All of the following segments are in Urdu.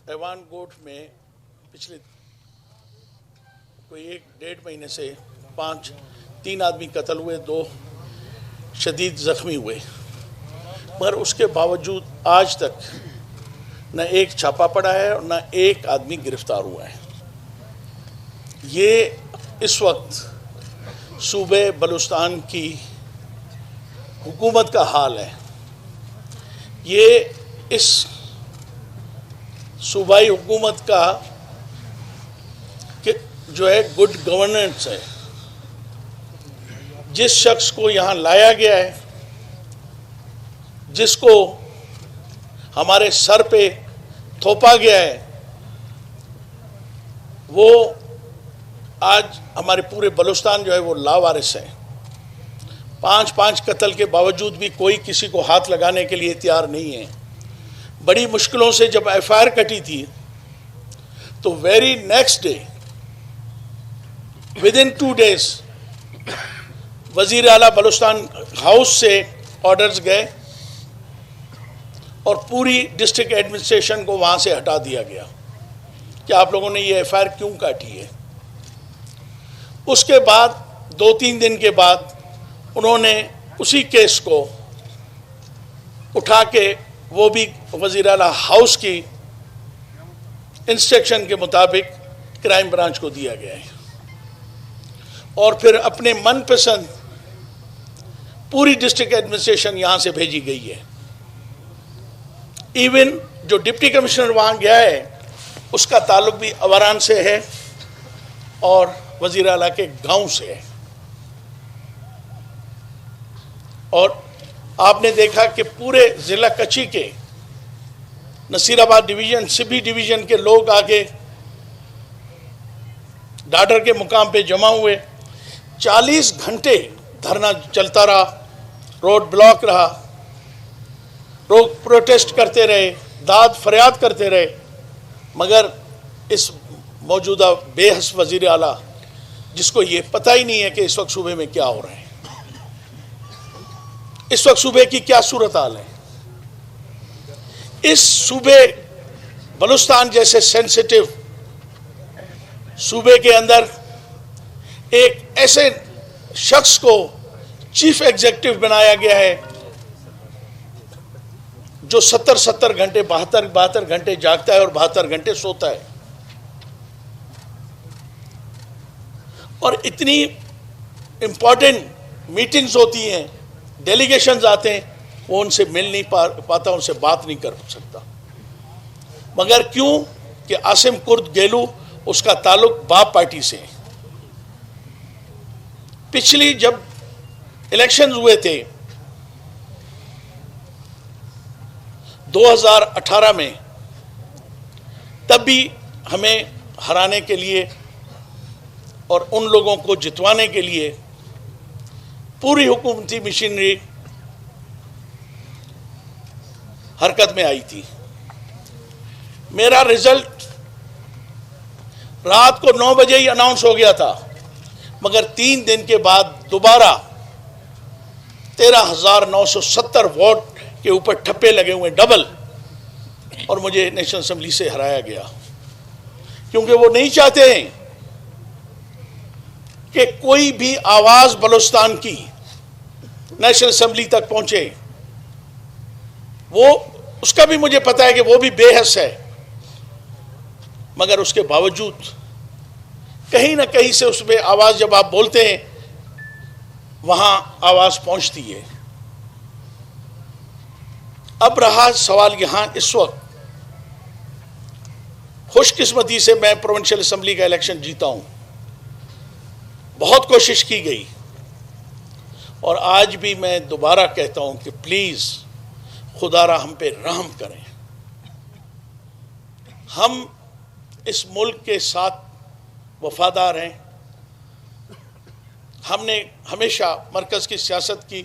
ایوان کوٹ میں پچھلے کوئی 1-1.5 مہینے سے 3 آدمی قتل ہوئے، 2 شدید زخمی ہوئے، مگر اس کے باوجود آج تک نہ ایک چھاپا پڑا ہے اور نہ ایک آدمی گرفتار ہوا ہے۔ یہ اس وقت صوبے بلوچستان کی حکومت کا حال ہے۔ یہ اس صوبائی حکومت کا جو ہے گڈ گورننس ہے۔ جس شخص کو یہاں لایا گیا ہے، جس کو ہمارے سر پہ تھوپا گیا ہے، وہ آج ہمارے پورے بلوچستان جو ہے وہ لاوارث ہے۔ 5 قتل کے باوجود بھی کوئی کسی کو ہاتھ لگانے کے لیے تیار نہیں ہے۔ بڑی مشکلوں سے جب ایف آئی آر کٹی تھی تو ویری نیکسٹ ڈے ودن 2 days وزیر اعلیٰ بلوچستان ہاؤس سے آرڈرز گئے اور پوری ڈسٹرکٹ ایڈمنسٹریشن کو وہاں سے ہٹا دیا گیا کہ آپ لوگوں نے یہ ایف آئی آر کیوں کاٹی ہے۔ اس کے بعد 2-3 دن کے بعد انہوں نے اسی کیس کو اٹھا کے وہ بھی وزیر اعلیٰ ہاؤس کی انسٹرکشن کے مطابق کرائم برانچ کو دیا گیا ہے، اور پھر اپنے من پسند پوری ڈسٹرکٹ ایڈمنسٹریشن یہاں سے بھیجی گئی ہے۔ ایون جو ڈپٹی کمشنر وہاں گیا ہے اس کا تعلق بھی اوران سے ہے اور وزیر اعلیٰ کے گاؤں سے ہے۔ اور آپ نے دیکھا کہ پورے ضلع کچھی کے نصیر آباد ڈویژن، سبھی ڈویژن کے لوگ آگے ڈاڈر کے مقام پہ جمع ہوئے۔ 40 گھنٹے دھرنا چلتا رہا، روڈ بلاک رہا، لوگ پروٹیسٹ کرتے رہے، داد فریاد کرتے رہے، مگر اس موجودہ بے حس وزیر اعلیٰ جس کو یہ پتہ ہی نہیں ہے کہ اس وقت صوبے میں کیا ہو رہا ہے، اس وقت صوبے کی کیا صورتحال ہے۔ اس صوبے بلوچستان جیسے سینسٹیو صوبے کے اندر ایک ایسے شخص کو چیف ایگزیکٹو بنایا گیا ہے جو 70 گھنٹے 72 گھنٹے جاگتا ہے اور 72 گھنٹے سوتا ہے، اور اتنی امپورٹنٹ میٹنگز ہوتی ہیں، ڈیلیگیشنز آتے ہیں، وہ ان سے مل نہیں پاتا، ان سے بات نہیں کر سکتا، مگر کیوں کہ عاصم کرد گیلو اس کا تعلق باپ پارٹی سے ہے۔ پچھلی جب الیکشنز ہوئے تھے 2018 میں، تب بھی ہمیں ہرانے کے لیے اور ان لوگوں کو جتوانے کے لیے پوری حکومتی مشینری حرکت میں آئی تھی۔ میرا رزلٹ رات کو 9 بجے ہی اناؤنس ہو گیا تھا، مگر 3 دن کے بعد دوبارہ 13,970 ووٹ کے اوپر ٹھپے لگے ہوئے ڈبل، اور مجھے نیشنل اسمبلی سے ہرایا گیا، کیونکہ وہ نہیں چاہتے ہیں کہ کوئی بھی آواز بلوچستان کی نیشنل اسمبلی تک پہنچے۔ وہ اس کا بھی مجھے پتا ہے کہ وہ بھی بے حس ہے، مگر اس کے باوجود کہیں نہ کہیں سے اس میں آواز، جب آپ بولتے ہیں وہاں آواز پہنچتی ہے۔ اب رہا سوال یہاں اس وقت، خوش قسمتی سے میں پروونشل اسمبلی کا الیکشن جیتا ہوں، بہت کوشش کی گئی، اور آج بھی میں دوبارہ کہتا ہوں کہ پلیز خدا را ہم پہ رحم کریں۔ ہم اس ملک کے ساتھ وفادار ہیں، ہم نے ہمیشہ مرکز کی سیاست کی،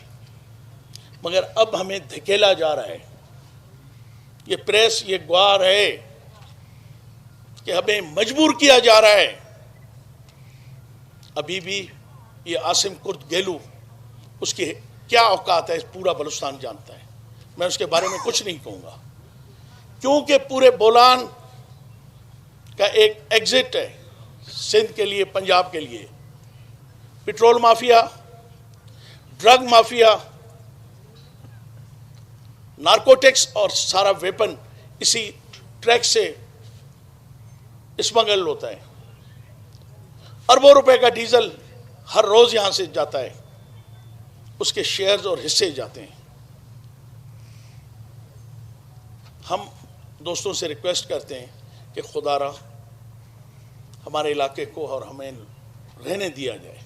مگر اب ہمیں دھکیلا جا رہا ہے۔ یہ پریس یہ گواہ ہے کہ ہمیں مجبور کیا جا رہا ہے۔ ابھی بھی یہ عاصم کرد گیلو، اس کی کیا اوقات ہے پورا بلوچستان جانتا ہے، میں اس کے بارے میں کچھ نہیں کہوں گا، کیونکہ پورے بولان کا ایک ایگزٹ ہے سندھ کے لیے، پنجاب کے لیے. Petrol mafia, drug mafia, narcotics اور سارا ویپن اسی ٹریک سے اسمگل ہوتا ہے. اربوں روپے کا ڈیزل ہر روز یہاں سے جاتا ہے، اس کے شیئرز اور حصے جاتے ہیں. ہم دوستوں سے ریکویسٹ کرتے ہیں کہ خدا را ہمارے علاقے کو اور ہمیں رہنے دیا جائے،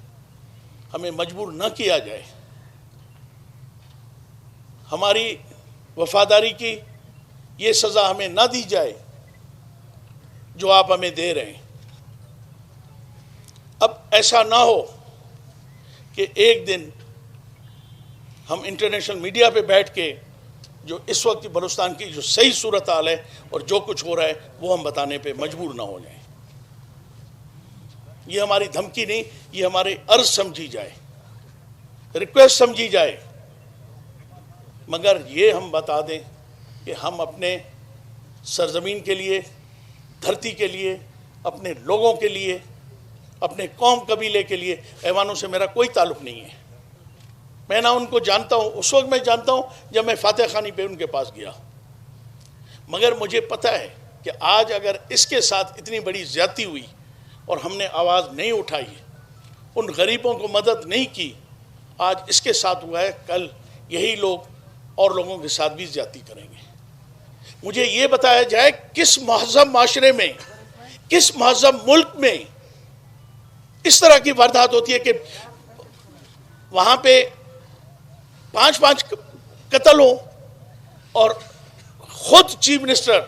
ہمیں مجبور نہ کیا جائے. ہماری وفاداری کی یہ سزا ہمیں نہ دی جائے جو آپ ہمیں دے رہے ہیں. اب ایسا نہ ہو کہ ایک دن ہم انٹرنیشنل میڈیا پہ بیٹھ کے جو اس وقت بلوچستان کی جو صحیح صورتحال ہے اور جو کچھ ہو رہا ہے وہ ہم بتانے پہ مجبور نہ ہو جائیں. یہ ہماری دھمکی نہیں، یہ ہمارے عرض سمجھی جائے، ریکویسٹ سمجھی جائے. مگر یہ ہم بتا دیں کہ ہم اپنے سرزمین کے لیے، دھرتی کے لیے، اپنے لوگوں کے لیے، اپنے قوم قبیلے کے لیے، ایوانوں سے میرا کوئی تعلق نہیں ہے. میں نہ ان کو جانتا ہوں، اس وقت میں جانتا ہوں جب میں فاتح خانی پہ ان کے پاس گیا. مگر مجھے پتہ ہے کہ آج اگر اس کے ساتھ اتنی بڑی زیادتی ہوئی اور ہم نے آواز نہیں اٹھائی، ان غریبوں کو مدد نہیں کی، آج اس کے ساتھ ہوا ہے، کل یہی لوگ اور لوگوں کے ساتھ بھی زیادتی کریں گے. مجھے یہ بتایا جائے کس مہذب معاشرے میں، کس مہذب ملک میں اس طرح کی واردات ہوتی ہے کہ وہاں پہ 5 قتل ہو اور خود چیف منسٹر،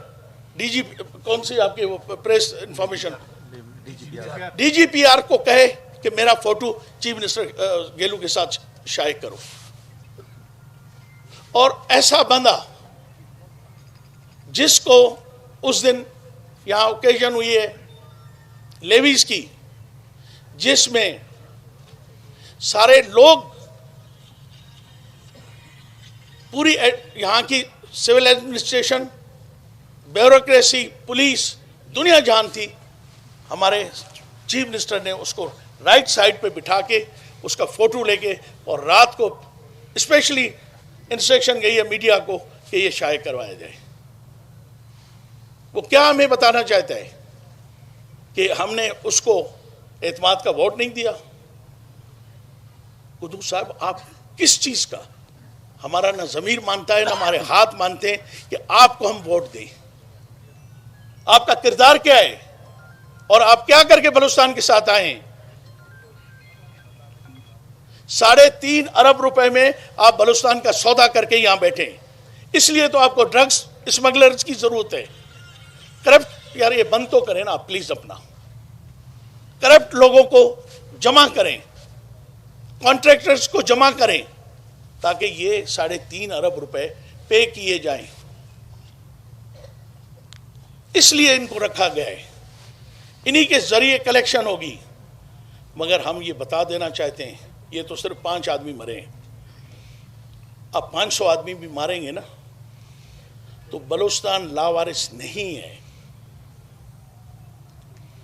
ڈی جی کون سی آپ کے وہ press information, D G P R کو کہے کہ میرا فوٹو چیف منسٹر گیلو کے ساتھ شائع کرو. اور ایسا بندہ جس کو اس دن یہاں اوکیزن ہوئی ہے لیویز کی، جس میں سارے لوگ، پوری یہاں کی سول ایڈمنسٹریشن، بیوروکریسی، پولیس، دنیا جان تھی، ہمارے چیف منسٹر نے اس کو رائٹ سائڈ پہ بٹھا کے اس کا فوٹو لے کے، اور رات کو اسپیشلی انسٹرکشن گئی ہے میڈیا کو کہ یہ شائع کروایا جائے. وہ کیا ہمیں بتانا چاہتا ہے کہ ہم نے اس کو اعتماد کا ووٹ نہیں دیا؟ قدوس صاحب آپ کس چیز کا؟ ہمارا نہ ضمیر مانتا ہے، نہ ہمارے ہاتھ مانتے ہیں کہ آپ کو ہم ووٹ دیں. آپ کا کردار کیا ہے اور آپ کیا کر کے بلوچستان کے ساتھ آئے ہیں؟ 3.5 ارب روپے میں آپ بلوچستان کا سودا کر کے یہاں بیٹھے ہیں. اس لیے تو آپ کو ڈرگز اسمگلرز کی ضرورت ہے. کرپٹ، یار یہ بند تو کریں نا آپ پلیز، اپنا کرپٹ لوگوں کو جمع کریں، کانٹریکٹرز کو جمع کریں تاکہ یہ 3.5 ارب روپے پے کیے جائیں. اس لیے ان کو رکھا گیا ہے، انہی کے ذریعے کلیکشن ہوگی. مگر ہم یہ بتا دینا چاہتے ہیں، یہ تو صرف 5 آدمی مرے ہیں، اب 500 آدمی بھی ماریں گے نا تو بلوچستان لاوارث نہیں ہے.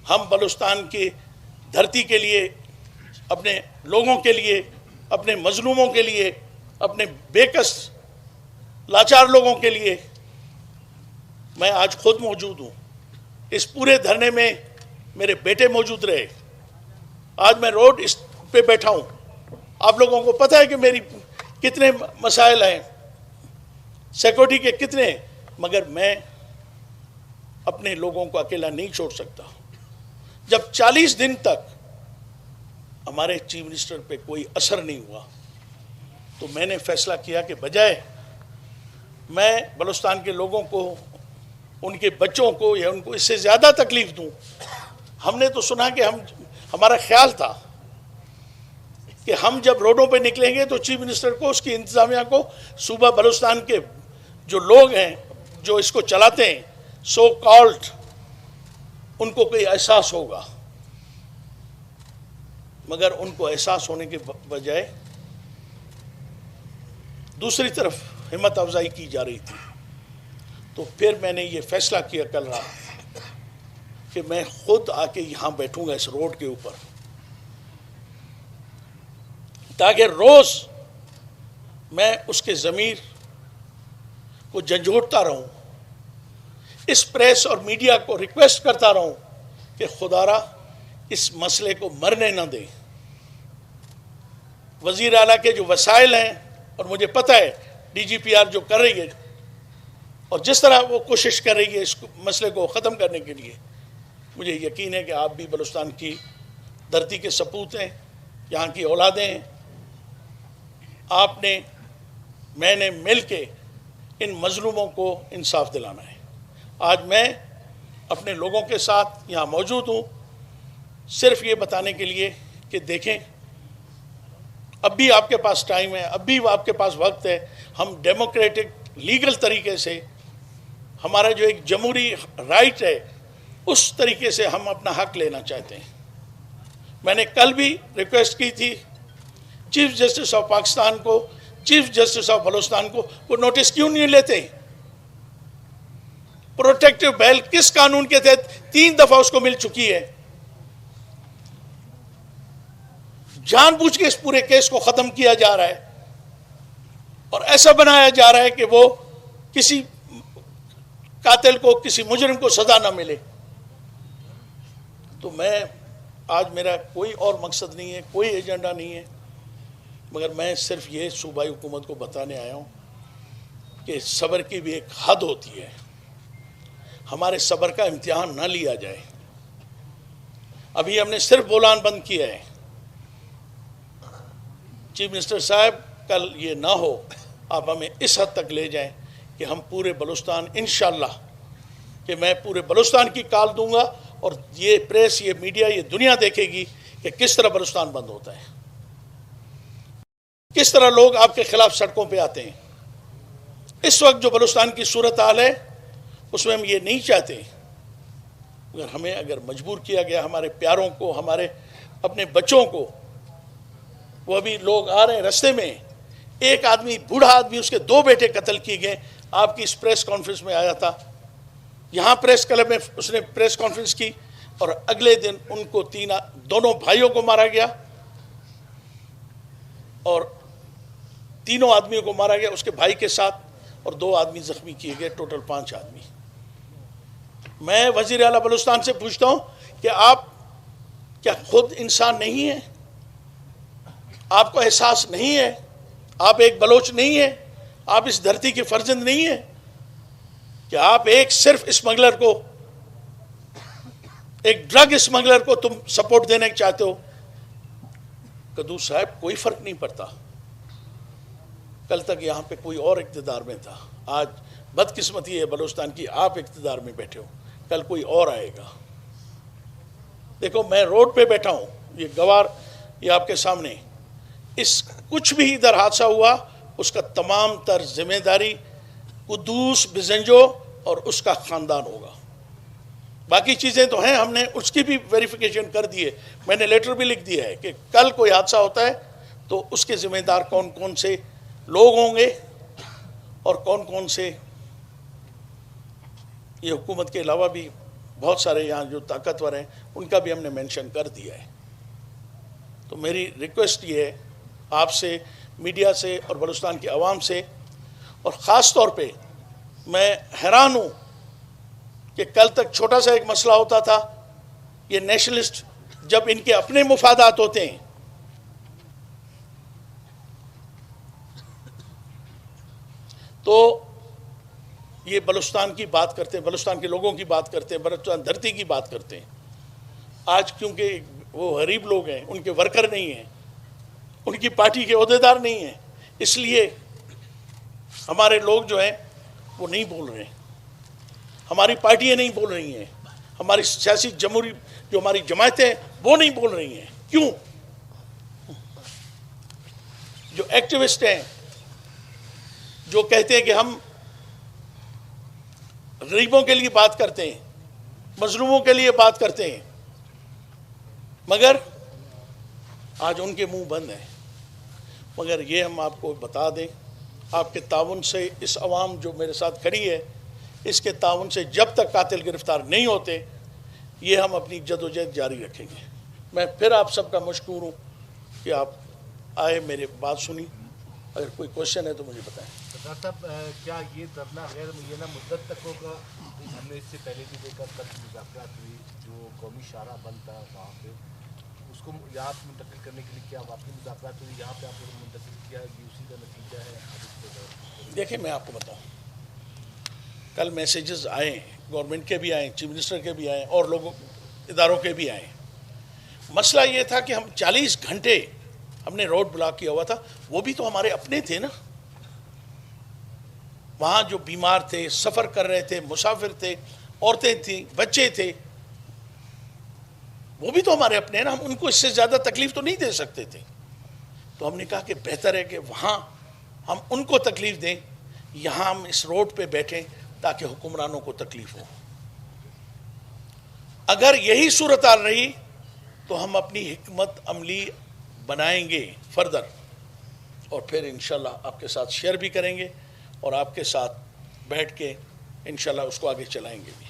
ہم بلوچستان کی دھرتی کے لیے، اپنے لوگوں کے لیے، اپنے مظلوموں کے لیے، اپنے بےکس لاچار لوگوں کے لیے، میں آج خود موجود ہوں. اس پورے دھرنے میں میرے بیٹے موجود رہے. آج میں روڈ اس پہ بیٹھا ہوں. آپ لوگوں کو پتہ ہے کہ میری کتنے مسائل ہیں، سیکورٹی کے کتنے، مگر میں اپنے لوگوں کو اکیلا نہیں چھوڑ سکتا. جب 40 دن تک ہمارے چیف منسٹر پہ کوئی اثر نہیں ہوا تو میں نے فیصلہ کیا کہ بجائے میں بلوچستان کے لوگوں کو، ان کے بچوں کو یا ان کو اس سے زیادہ تکلیف دوں. ہم نے تو سنا کہ ہمارا خیال تھا کہ ہم جب روڈوں پہ نکلیں گے تو چیف منسٹر کو، اس کی انتظامیہ کو، صوبہ بلوچستان کے جو لوگ ہیں جو اس کو چلاتے ہیں، سو کالڈ، ان کو کوئی احساس ہوگا. مگر ان کو احساس ہونے کے بجائے دوسری طرف ہمت افزائی کی جا رہی تھی. تو پھر میں نے یہ فیصلہ کیا کل رات کہ میں خود آ کے یہاں بیٹھوں گا اس روڈ کے اوپر، تاکہ روز میں اس کے ضمیر کو جھنجھوڑتا رہوں، اس پریس اور میڈیا کو ریکویسٹ کرتا رہوں کہ خدا را اس مسئلے کو مرنے نہ دیں۔ وزیر اعلیٰ کے جو وسائل ہیں، اور مجھے پتہ ہے ڈی جی پی آر جو کر رہی ہے اور جس طرح وہ کوشش کر رہی ہے اس مسئلے کو ختم کرنے کے لیے، مجھے یقین ہے کہ آپ بھی بلوچستان کی دھرتی کے سپوت ہیں، یہاں کی اولادیں ہیں۔ آپ نے، میں نے مل کے ان مظلوموں کو انصاف دلانا ہے۔ آج میں اپنے لوگوں کے ساتھ یہاں موجود ہوں صرف یہ بتانے کے لیے کہ دیکھیں، اب بھی آپ کے پاس ٹائم ہے، اب بھی آپ کے پاس وقت ہے۔ ہم ڈیموکریٹک لیگل طریقے سے، ہمارا جو ایک جمہوری رائٹ ہے، اس طریقے سے ہم اپنا حق لینا چاہتے ہیں۔ میں نے کل بھی ریکویسٹ کی تھی چیف جسٹس آف پاکستان کو، چیف جسٹس آف بلوچستان کو، وہ نوٹس کیوں نہیں لیتے؟ پروٹیکٹیو بیل کس قانون کے تحت 3 دفعہ اس کو مل چکی ہے؟ جان بوجھ کے اس پورے کیس کو ختم کیا جا رہا ہے اور ایسا بنایا جا رہا ہے کہ وہ کسی قاتل کو، کسی مجرم کو سزا نہ ملے۔ تو میں آج، میرا کوئی اور مقصد نہیں ہے، کوئی ایجنڈا نہیں ہے، مگر میں صرف یہ صوبائی حکومت کو بتانے آیا ہوں کہ صبر کی بھی ایک حد ہوتی ہے، ہمارے صبر کا امتحان نہ لیا جائے۔ ابھی ہم نے صرف بولان بند کیا ہے۔ چیف منسٹر صاحب، کل یہ نہ ہو، آپ ہمیں اس حد تک لے جائیں کہ ہم پورے بلوچستان، انشاءاللہ کہ میں پورے بلوچستان کی کال دوں گا، اور یہ پریس، یہ میڈیا، یہ دنیا دیکھے گی کہ کس طرح بلوچستان بند ہوتا ہے، کس طرح لوگ آپ کے خلاف سڑکوں پہ آتے ہیں۔ اس وقت جو بلوچستان کی صورتحال ہے، اس میں ہم یہ نہیں چاہتے، مگر ہمیں اگر مجبور کیا گیا، ہمارے پیاروں کو، ہمارے اپنے بچوں کو، وہ ابھی لوگ آ رہے ہیں رستے میں، ایک آدمی، بوڑھا آدمی، اس کے 2 بیٹے قتل کیے گئے۔ آپ کی اس پریس کانفرنس میں آیا تھا، یہاں پریس کلب میں اس نے پریس کانفرنس کی، اور اگلے دن ان کو دونوں بھائیوں کو مارا گیا، اور 3 آدمیوں کو مارا گیا اس کے بھائی کے ساتھ، اور 2 آدمی زخمی کیے گئے، ٹوٹل 5 آدمی۔ میں وزیر اعلیٰ بلوچستان سے پوچھتا ہوں کہ آپ کیا خود انسان نہیں ہیں؟ آپ کو احساس نہیں ہے؟ آپ ایک بلوچ نہیں ہیں؟ آپ اس دھرتی کے فرزند نہیں ہیں کہ آپ ایک صرف اسمگلر کو، ایک ڈرگ اسمگلر کو تم سپورٹ دینے چاہتے ہو؟ قدوس صاحب، کوئی فرق نہیں پڑتا۔ کل تک یہاں پہ کوئی اور اقتدار میں تھا، آج بدقسمتی ہے بلوچستان کی، آپ اقتدار میں بیٹھے ہو، کل کوئی اور آئے گا۔ دیکھو، میں روڈ پہ بیٹھا ہوں، یہ گوار، یہ آپ کے سامنے، کچھ بھی ادھر حادثہ ہوا، اس کا تمام تر ذمہ داری قدوس بزنجو اور اس کا خاندان ہوگا۔ باقی چیزیں تو ہیں، ہم نے اس کی بھی ویریفیکیشن کر دی ہے، میں نے لیٹر بھی لکھ دیا ہے کہ کل کوئی حادثہ ہوتا ہے تو اس کے ذمہ دار کون کون سے لوگ ہوں گے، اور کون کون سے، یہ حکومت کے علاوہ بھی بہت سارے یہاں جو طاقتور ہیں، ان کا بھی ہم نے مینشن کر دیا ہے۔ تو میری ریکویسٹ یہ ہے آپ سے، میڈیا سے، اور بلوچستان کی عوام سے، اور خاص طور پہ میں حیران ہوں کہ کل تک چھوٹا سا ایک مسئلہ ہوتا تھا، یہ نیشنلسٹ جب ان کے اپنے مفادات ہوتے ہیں تو یہ بلوچستان کی بات کرتے ہیں، بلوچستان کے لوگوں کی بات کرتے ہیں، بلوچستان دھرتی کی بات کرتے ہیں۔ آج کیونکہ وہ غریب لوگ ہیں، ان کے ورکر نہیں ہیں، ان کی پارٹی کے عہدیدار نہیں ہیں، اس لیے ہمارے لوگ جو ہیں وہ نہیں بول رہے ہیں، ہماری پارٹیاں نہیں بول رہی ہیں، ہماری سیاسی جمہوری جو ہماری جماعتیں ہیں وہ نہیں بول رہی ہیں۔ کیوں؟ جو ایکٹیوسٹ ہیں، جو کہتے ہیں کہ ہم غریبوں کے لیے بات کرتے ہیں، مظلوموں کے لیے بات کرتے ہیں، مگر آج ان کے منہ بند ہیں۔ مگر یہ ہم آپ کو بتا دیں، آپ کے تعاون سے، اس عوام جو میرے ساتھ کھڑی ہے، اس کے تعاون سے جب تک قاتل گرفتار نہیں ہوتے، یہ ہم اپنی جدوجہد جاری رکھیں گے. میں پھر آپ سب کا مشکور ہوں کہ آپ آئے، میرے بات سنی. اگر کوئی کوشچن ہے تو مجھے بتائیں. ڈاکٹر صاحب کیا یہ دھرنا غیر معینہ مدت تک ہوگا؟ ہم نے اس سے پہلے بھی دیکھا کل مذاکرات ہوئی، جو قومی شاہراہ بند تھا وہاں پہ، اس کو یہاں منتقل کرنے کے لیے کیا واقعی مذاکرات ہوئی؟ یہاں پہ آپ لوگوں نے منتقل کیا، یہ اسی کا نتیجہ ہے؟ اب اس پہ دیکھیں میں آپ کو بتاؤں، کل میسیجز آئے، گورنمنٹ کے بھی آئے، چیف منسٹر کے بھی آئے، اور لوگوں اداروں کے بھی آئے. مسئلہ یہ تھا کہ ہم 40 گھنٹے ہم نے روڈ بلاک کیا ہوا تھا. وہ بھی تو ہمارے اپنے تھے نا، وہاں جو بیمار تھے، سفر کر رہے تھے، مسافر تھے، عورتیں تھیں، بچے تھے، وہ بھی تو ہمارے اپنے ہیں نا. ہم ان کو اس سے زیادہ تکلیف تو نہیں دے سکتے تھے. تو ہم نے کہا کہ بہتر ہے کہ وہاں ہم ان کو تکلیف دیں، یہاں ہم اس روڈ پہ بیٹھیں تاکہ حکمرانوں کو تکلیف ہو. اگر یہی صورتحال رہی تو ہم اپنی حکمت عملی بنائیں گے فردر، اور پھر انشاءاللہ آپ کے ساتھ شیئر بھی کریں گے، اور آپ کے ساتھ بیٹھ کے انشاءاللہ اس کو آگے چلائیں گے بھی.